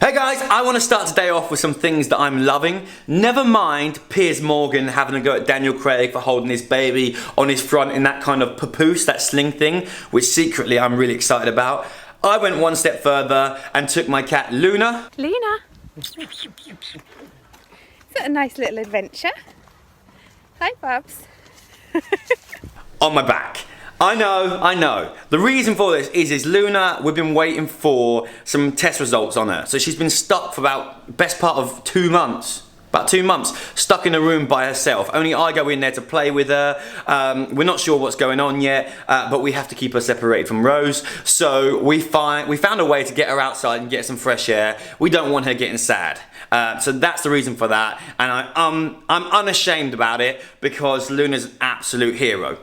Hey guys, I want to start today off with some things that I'm loving. Never mind Piers Morgan having a go at Daniel Craig for holding his baby on his front in that kind of papoose, that sling thing, which secretly I'm really excited about. I went one step further and took my cat Luna. Luna. Is that a nice little adventure? Hi, Bubs. On my back. I know. The reason for this is Luna, we've been waiting for some test results on her. So she's been stuck for about best part of 2 months. About 2 months, stuck in a room by herself. Only I go in there to play with her. We're not sure what's going on yet, but we have to keep her separated from Rose. So we found a way to get her outside and get some fresh air. We don't want her getting sad. So that's the reason for that. And I'm unashamed about it because Luna's an absolute hero.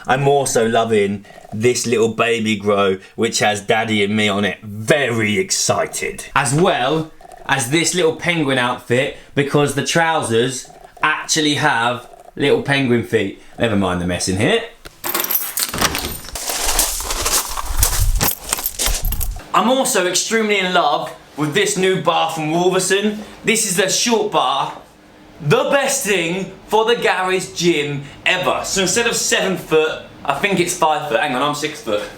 I'm also loving this little baby grow which has Daddy and me on it. Very excited. As well as this little penguin outfit because the trousers actually have little penguin feet. Never mind the mess in here. I'm also extremely in love with this new bar from Wolverson. This is a short bar. The best thing for the garage gym ever. So instead of 7 foot, I think it's 5 foot. Hang on, I'm 6 foot.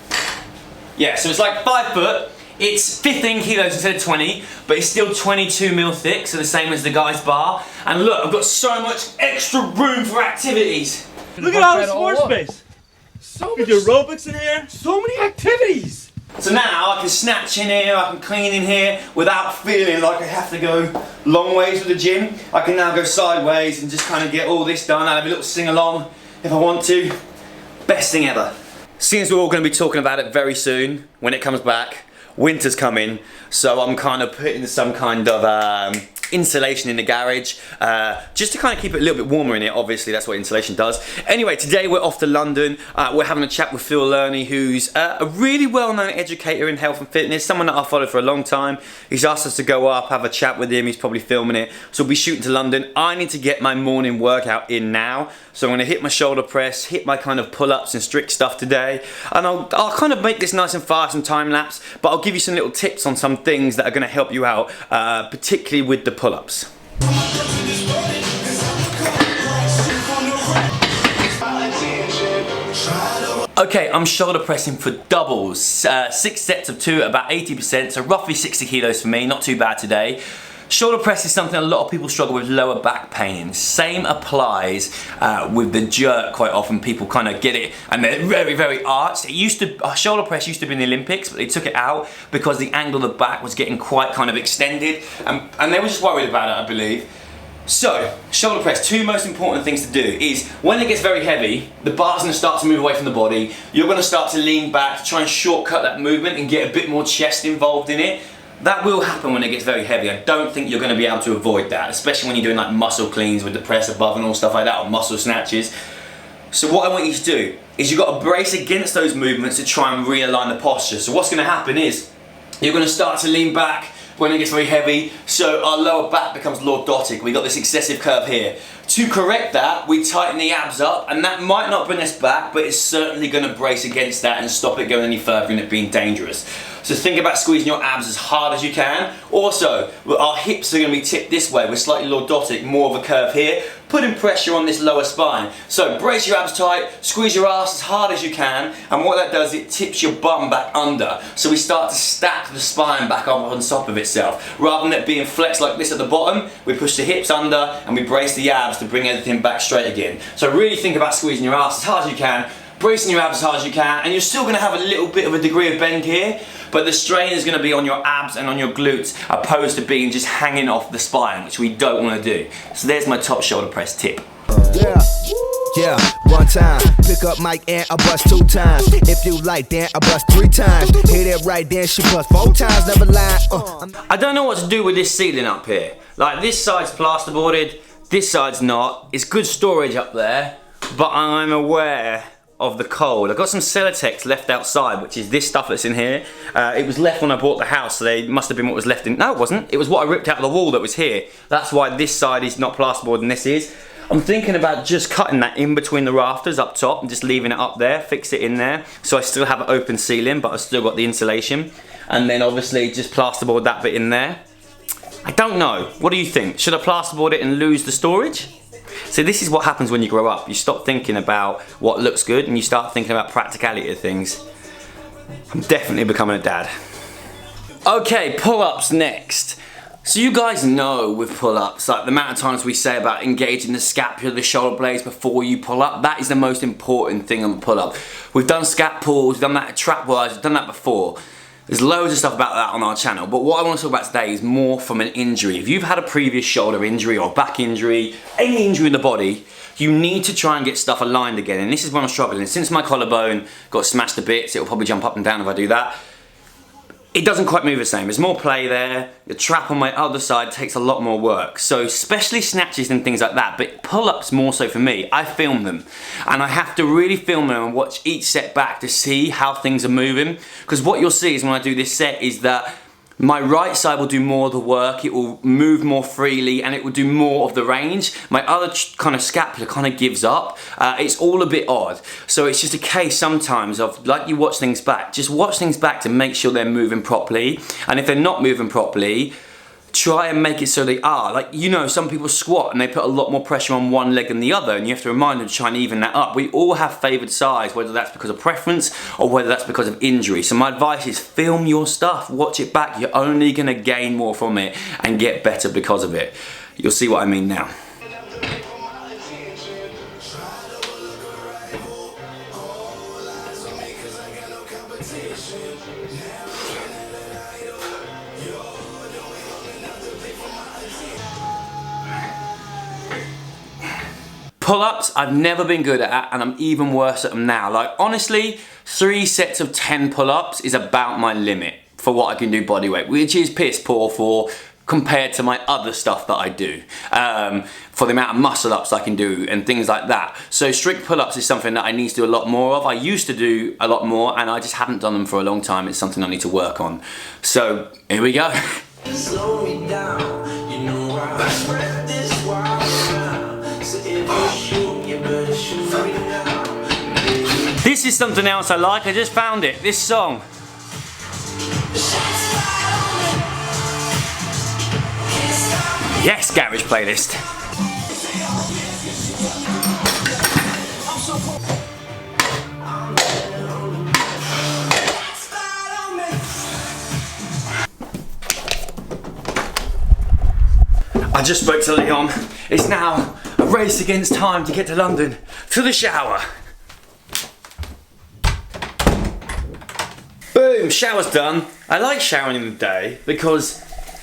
Yeah, so it's like 5 foot. It's 15 kilos instead of 20, but it's still 22 mil thick, so the same as the guy's bar. And look, I've got so much extra room for activities. Look at all this floor space. So much aerobics in here. So many activities. So now I can snatch in here, I can clean in here without feeling like I have to go long ways with the gym. I can now go sideways and just kind of get all this done. I'll have a little sing along if I want to. Best thing ever. Since we're all going to be talking about it very soon when it comes back, winter's coming, so I'm kind of putting some kind of insulation in the garage just to kind of keep it a little bit warmer in it. Obviously that's what insulation does. Anyway, today we're off to London. We're having a chat with Phil Lerney, who's a really well-known educator in health and fitness, someone that I've followed for a long time. He's asked us to go up, have a chat with him. He's probably filming it, so we'll be shooting to London. I need to get my morning workout in now, so I'm going to hit my shoulder press, hit my kind of pull-ups and strict stuff today, and I'll kind of make this nice and fast and time-lapse, but I'll give you some little tips on some things that are going to help you out, particularly with the pull-ups. Okay, I'm shoulder pressing for doubles. 6 sets of 2 at about 80%, so roughly 60 kilos for me, not too bad today. Shoulder press is something a lot of people struggle with lower back pain. Same applies with the jerk. Quite often people kind of get it and they're very, very arched. Shoulder press used to be in the Olympics, but they took it out because the angle of the back was getting quite kind of extended and they were just worried about it, I believe. So, shoulder press, 2 most important things to do is when it gets very heavy, the bar's going to start to move away from the body. You're going to start to lean back, try and shortcut that movement and get a bit more chest involved in it. That will happen when it gets very heavy. I don't think you're going to be able to avoid that, especially when you're doing like muscle cleans with the press above and all stuff like that, or muscle snatches. So what I want you to do is you've got to brace against those movements to try and realign the posture. So what's going to happen is you're going to start to lean back when it gets very heavy, so our lower back becomes lordotic. We've got this excessive curve here. To correct that, we tighten the abs up, and that might not bring us back, but it's certainly going to brace against that and stop it going any further and it being dangerous. So think about squeezing your abs as hard as you can. Also, our hips are going to be tipped this way. We're slightly lordotic, more of a curve here, putting pressure on this lower spine. So brace your abs tight, squeeze your ass as hard as you can, and what that does, it tips your bum back under. So we start to stack the spine back up on top of itself. Rather than it being flexed like this at the bottom, we push the hips under and we brace the abs to bring everything back straight again. So really think about squeezing your ass as hard as you can, bracing your abs as hard as you can, and you're still going to have a little bit of a degree of bend here, but the strain is going to be on your abs and on your glutes opposed to being just hanging off the spine, which we don't want to do. So there's my top shoulder press tip. Yeah, one time, pick up Mike and I bust 2 times. If you like, then I bust 3 times. Hit it right, then she bust 4 times, never lie. I don't know what to do with this ceiling up here. Like, this side's plasterboarded, this side's not. It's good storage up there, but I'm aware of the cold. I've got some Celotex left outside, which is this stuff that's in here. It was left when I bought the house, so they must have been what was left in. No, it wasn't. It was what I ripped out of the wall that was here. That's why this side is not plasterboard and this is. I'm thinking about just cutting that in between the rafters up top and just leaving it up there, fix it in there, so I still have an open ceiling, but I've still got the insulation. and then obviously just plasterboard that bit in there. I don't know. What do you think? Should I plasterboard it and lose the storage? So this is what happens when you grow up. You stop thinking about what looks good and you start thinking about practicality of things. I'm definitely becoming a dad. Okay, pull-ups next. So you guys know with pull-ups, like the amount of times we say about engaging the scapula, the shoulder blades before you pull up, that is the most important thing on the pull-up. We've done scap pulls, we've done that trap wise, we've done that before. There's loads of stuff about that on our channel, but what I want to talk about today is more from an injury. If you've had a previous shoulder injury or back injury, any injury in the body, you need to try and get stuff aligned again, and this is when I'm struggling. Since my collarbone got smashed to bits, it'll probably jump up and down if I do that. It doesn't quite move the same. There's more play there. The trap on my other side takes a lot more work. So especially snatches and things like that, but pull-ups more so for me. I film them and I have to really film them and watch each set back to see how things are moving. Because what you'll see is when I do this set is that my right side will do more of the work, it will move more freely and it will do more of the range. My other kind of scapula kind of gives up. It's all a bit odd. So it's just a case sometimes of, like you watch things back, just watch things back to make sure they're moving properly. And if they're not moving properly, try and make it so they are. Like, you know, some people squat and they put a lot more pressure on one leg than the other, and you have to remind them to try and even that up. We all have favoured sides, whether that's because of preference or whether that's because of injury. So my advice is film your stuff, watch it back. You're only going to gain more from it and get better because of it. You'll see what I mean now. Pull-ups, I've never been good at, and I'm even worse at them now. Like, honestly, 3 sets of 10 pull-ups is about my limit for what I can do body weight, which is piss poor for compared to my other stuff that I do, for the amount of muscle-ups I can do and things like that. So strict pull-ups is something that I need to do a lot more of. I used to do a lot more, and I just haven't done them for a long time. It's something I need to work on. So, here we go. Slow me down, you know I spread this wild around. This is something else I like. I just found it. This song. Yes, garage playlist. I just spoke to Leon. It's now a race against time to get to London, to the shower. Boom, shower's done. I like showering in the day because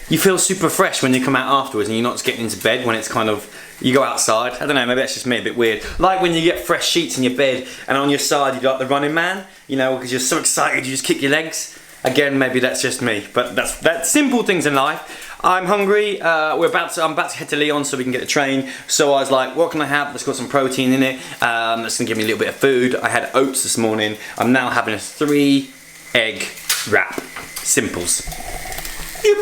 you feel super fresh when you come out afterwards and you're not just getting into bed when it's kind of, you go outside. I don't know, maybe that's just me, a bit weird. Like when you get fresh sheets in your bed and on your side you got the running man, you know, because you're so excited you just kick your legs. Again, maybe that's just me, but that's simple things in life. I'm hungry. I'm about to head to Leon so we can get the train. So I was like, what can I have? Let's got some protein in it. That's gonna give me a little bit of food. I had oats this morning. I'm now having a 3-egg wrap. Simples. Yep.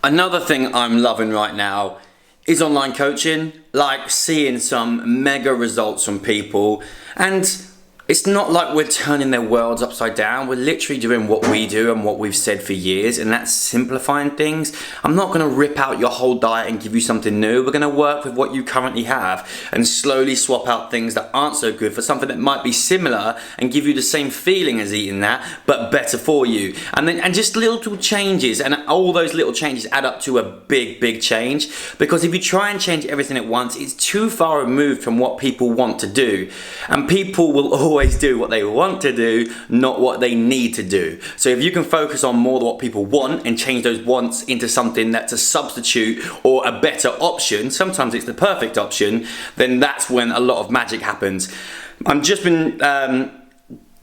Another thing I'm loving right now is online coaching. Like seeing some mega results from people, and it's not like we're turning their worlds upside down. We're literally doing what we do and what we've said for years, and that's simplifying things. I'm not gonna rip out your whole diet and give you something new. We're gonna work with what you currently have and slowly swap out things that aren't so good for something that might be similar and give you the same feeling as eating that, but better for you. And just little changes, and all those little changes add up to a big change. Because if you try and change everything at once, it's too far removed from what people want to do. And people will always do what they want to do, not what they need to do. So if you can focus on more what people want and change those wants into something that's a substitute or a better option, sometimes it's the perfect option, then that's when a lot of magic happens. I've just been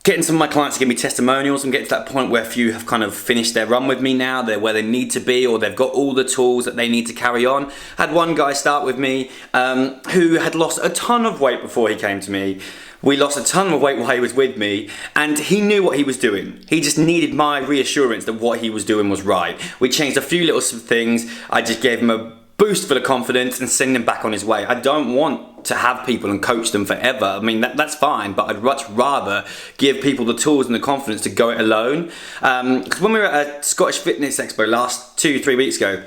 getting some of my clients to give me testimonials. I'm getting to that point where a few have kind of finished their run with me now. They're where they need to be, or they've got all the tools that they need to carry on. I had one guy start with me who had lost a ton of weight before he came to me. We lost a ton of weight while he was with me, and he knew what he was doing. He just needed my reassurance that what he was doing was right. We changed a few little things. I just gave him a boost for the confidence and send him back on his way. I don't want want to have people and coach them forever. I mean, that's fine, but I'd much rather give people the tools and the confidence to go it alone. Because when we were at a Scottish Fitness Expo last 2-3 weeks ago,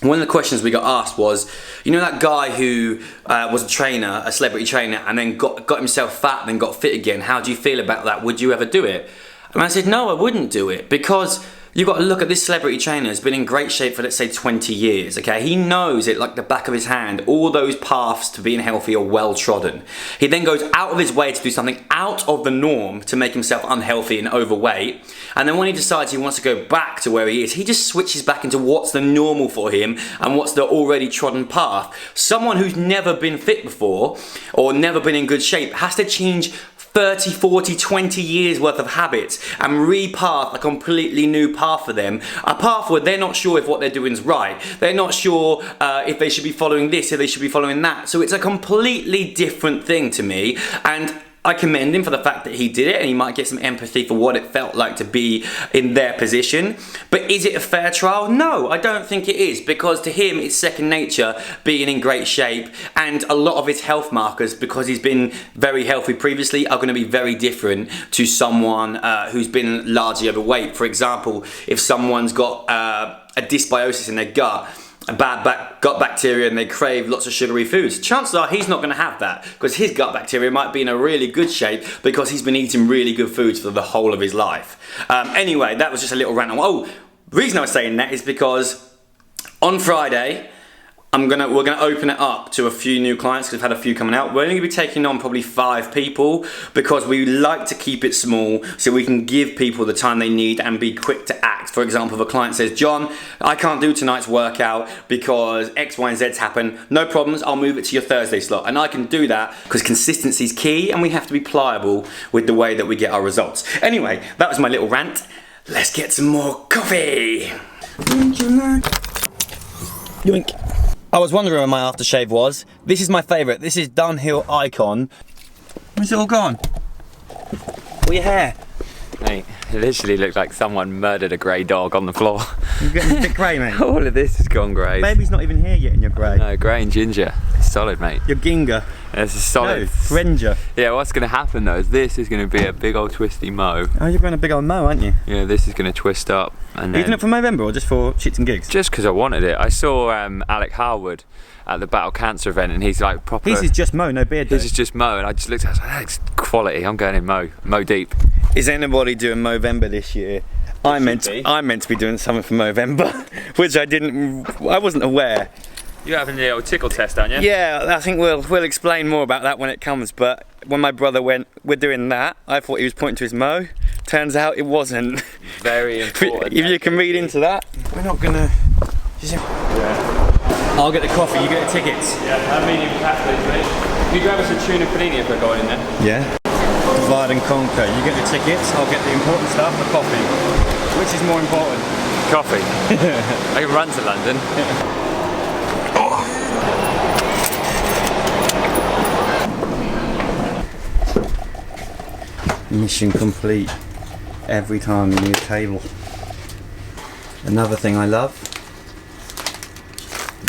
one of the questions we got asked was, you know that guy who was a trainer, a celebrity trainer, and then got himself fat and then got fit again, how do you feel about that? Would you ever do it? And I said, no, I wouldn't do it, because you've got to look at this celebrity trainer who's been in great shape for, let's say, 20 years, okay? He knows it like the back of his hand. All those paths to being healthy are well trodden. He then goes out of his way to do something out of the norm to make himself unhealthy and overweight. And then when he decides he wants to go back to where he is, he just switches back into what's the normal for him and what's the already trodden path. Someone who's never been fit before or never been in good shape has to change 30, 40, 20 years worth of habits and repath a completely new path for them. A path where they're not sure if what they're doing is right. They're not sure if they should be following this, if they should be following that. So it's a completely different thing to me. And I commend him for the fact that he did it, and he might get some empathy for what it felt like to be in their position. But is it a fair trial? No, I don't think it is, because to him it's second nature being in great shape, and a lot of his health markers, because he's been very healthy previously, are going to be very different to someone who's been largely overweight. For example, if someone's got a dysbiosis in their gut, a bad gut bacteria, and they crave lots of sugary foods, chances are he's not going to have that, because his gut bacteria might be in a really good shape because he's been eating really good foods for the whole of his life. Anyway, that was just a little rant on. Oh, the reason I was saying that is because on Friday we're gonna open it up to a few new clients, because we've had a few coming out. We're only gonna be taking on probably 5 people, because we like to keep it small so we can give people the time they need and be quick to act. For example, if a client says, John, I can't do tonight's workout because X, Y, and Z's happen, no problems, I'll move it to your Thursday slot. And I can do that because consistency is key, and we have to be pliable with the way that we get our results. Anyway, that was my little rant. Let's get some more coffee. Yoink. I was wondering where my aftershave was. This is my favourite. This is Dunhill Icon. Where's it all gone? All your hair. Mate, it literally looked like someone murdered a grey dog on the floor. You're getting a bit grey, mate. All of this has gone grey. Baby's not even here yet and you're grey. No, grey and ginger. It's solid, mate. You're ginger. It's a solid. No, Fringer. Yeah, what's going to happen though is this is going to be a big old twisty mow. Oh, you're growing a big old mow, aren't you? Yeah, this is going to twist up. And Are you doing it for Movember or just for shits and gigs? Just because I wanted it. I saw Alec Harwood at the Battle Cancer event, and he's like proper. His is just mow, no beard. His is just mow, and I just looked at it, I was like, that's quality. I'm going in mow deep. Is anybody doing Movember this year? I'm meant to be doing something for Movember, which I wasn't aware. You're having the old tickle test, aren't you? Yeah, I think we'll explain more about that when it comes. But when my brother went, we're doing that, I thought he was pointing to his mow. Turns out it wasn't. Very important. If you can read into that, we're not gonna. Yeah. I'll get the coffee. You get the tickets. Yeah, I mean, please, mate. Can you grab us a tuna panini if we're going in there? Yeah. Divide and conquer. You get the tickets. I'll get the important stuff. The coffee. Which is more important? Coffee. I can run to London. Mission complete. Every time you need a table. Another thing I love.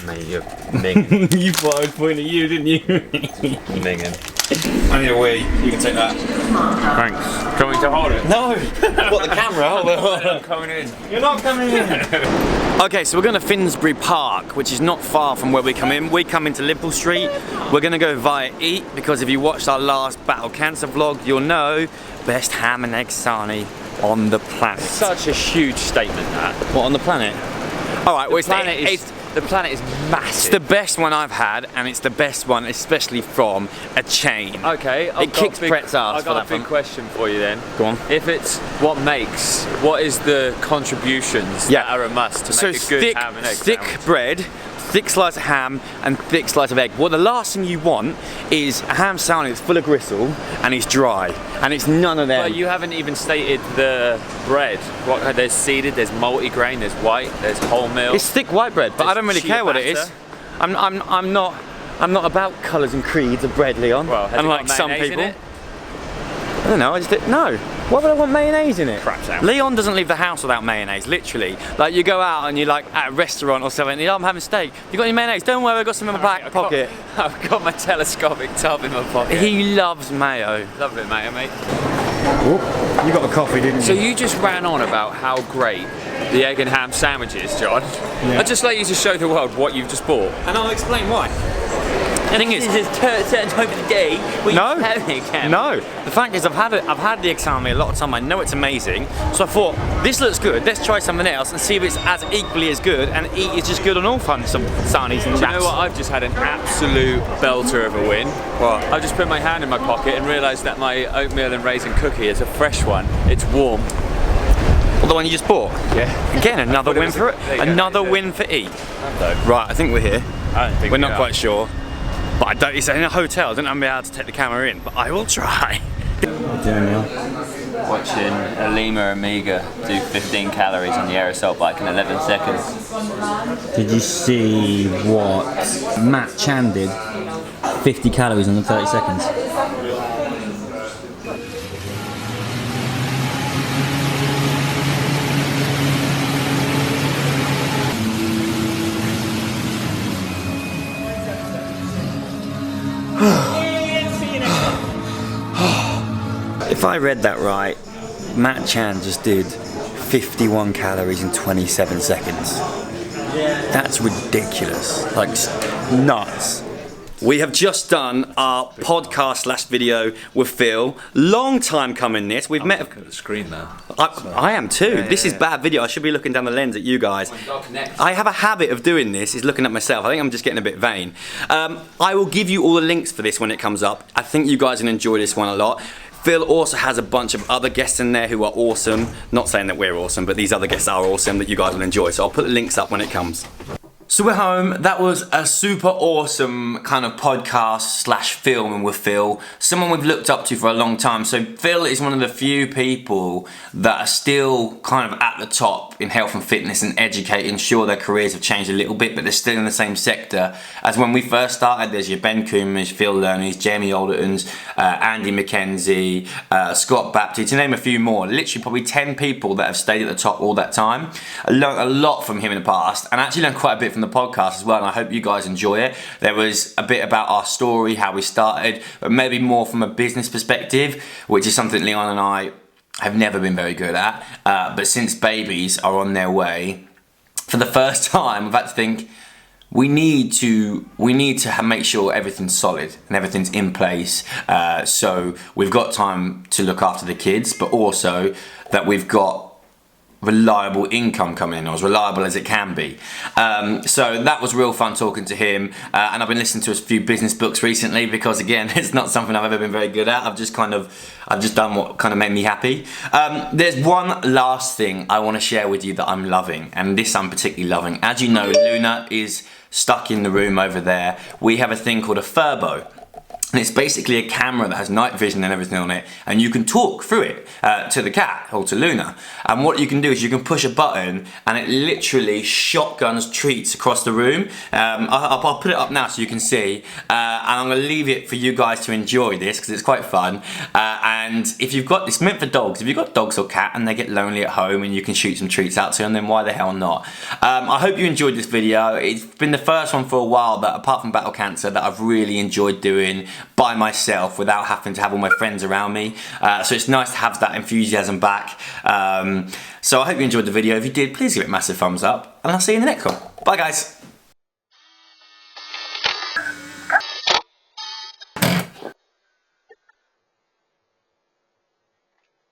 Mate, you're minging. You thought I was pointing at you, didn't you? Minging. I need a wee. You can take that. Thanks. Do you want me to hold it? No! What, the camera? I'm coming in. You're not coming in! Okay, so we're going to Finsbury Park, which is not far from where we come in. We come into Liverpool Street. We're going to go via Eat, because if you watched our last Battle Cancer vlog, you'll know best ham and egg sarnie on the planet. Such a huge statement, that. What, on the planet? Alright, well, the planet is massive. It's the best one I've had, and it's the best one especially from a chain. Okay, it kicks Brett's ass. I've got a big question for you then. Go on. If it's what is the contributions that are a must to make a good ham and egg thick sandwich? bread, thick slice of ham, and thick slice of egg. Well, the last thing you want is a ham sandwich that's full of gristle and it's dry, and it's none of them. But you haven't even stated the bread. There's seeded, there's multi-grain, there's white, there's wholemeal. It's thick white bread, but I don't really care what it is. batter. I'm not about colours and creeds of bread, Leon. Well, has it unlike got some mayonnaise people. in it? I don't know. I just didn't know. Why would I want mayonnaise in it? Crap sandwich. Leon doesn't leave the house without mayonnaise, literally. Like, you go out and you're like at a restaurant or something, and you're, I'm having steak. You got any mayonnaise? Don't worry, I've got some in my back pocket. I've got my telescopic tub in my pocket. He loves mayo. Love it, mate. Oh, you got a coffee, didn't you? So you just ran on about how great the egg and ham sandwich is, John. Yeah. I'd just like you to show the world what you've just bought. And I'll explain why. The thing is, This is a certain time of the day when No. you have egg ham. no. The fact is, I've had the egg salami a lot of time. I know it's amazing. So I thought, this looks good. Let's try something else and see if it's as equally as good. And it's just good on all fun. Some sarnies and Do you know wraps. what? I've just had an absolute belter of a win. What? I've just put my hand in my pocket and realised that my oatmeal and raisin cookie is a fresh one. It's warm. Well, the one you just bought. Yeah. Again, another win for it. There you go, Another there you win for E. go. Right, I think we're here. I don't think We're we not are. quite sure. But I don't, it's in a hotel. I don't know if I'm be able to take the camera in, but I will try. Watching a Lima Amiga do 15 calories on the aerosol bike in 11 seconds. Did you see what Matt Chan did? 50 calories in 30 seconds. If I read that right, Matt Chan just did 51 calories in 27 seconds. That's ridiculous. Like, nuts. We have just done our podcast / video with Phil. Long time coming this. We've met. Look at the screen now. I am too. This is bad video. I should be looking down the lens at you guys. I have a habit of doing this, is looking at myself. I think I'm just getting a bit vain. I will give you all the links for this when it comes up. I think you guys will enjoy this one a lot. Phil also has a bunch of other guests in there who are awesome. Not saying that we're awesome, but these other guests are awesome that you guys will enjoy. So I'll put the links up when it comes. So we're home. That was a super awesome kind of podcast / filming with Phil. Someone we've looked up to for a long time. So Phil is one of the few people that are still kind of at the top in health and fitness and educating. Sure, their careers have changed a little bit, but they're still in the same sector as when we first started. There's your Ben Coombs, Phil Lerneys, Jamie Aldertons, Andy McKenzie, Scott Baptiste, to name a few more. Literally probably 10 people that have stayed at the top all that time. I learned a lot from him in the past, and I actually learned quite a bit from the podcast as well, and I hope you guys enjoy it. There was a bit about our story, how we started, but maybe more from a business perspective, which is something Leon and I have never been very good at. But since babies are on their way, for the first time, I've had to think, we need to make sure everything's solid and everything's in place. So we've got time to look after the kids, but also that we've got reliable income coming in, or as reliable as it can be. So that was real fun talking to him, and I've been listening to a few business books recently because, again, it's not something I've ever been very good at. I've just done what kind of made me happy. There's one last thing I want to share with you that I'm loving, and this I'm particularly loving. As you know, Luna is stuck in the room over there. We have a thing called a Furbo. And it's basically a camera that has night vision and everything on it, and you can talk through it to the cat or to Luna. And what you can do is you can push a button and it literally shotguns treats across the room. I'll put it up now so you can see, and I'm going to leave it for you guys to enjoy this because it's quite fun. And if you've got, it's meant for dogs. If you've got dogs or cat and they get lonely at home and you can shoot some treats out to them, then why the hell not? I hope you enjoyed this video. It's been the first one for a while that, apart from Battle Cancer, that I've really enjoyed doing by myself without having to have all my friends around me. So it's nice to have that enthusiasm back. So I hope you enjoyed the video. If you did, please give it a massive thumbs up, and I'll see you in the next one. Bye guys.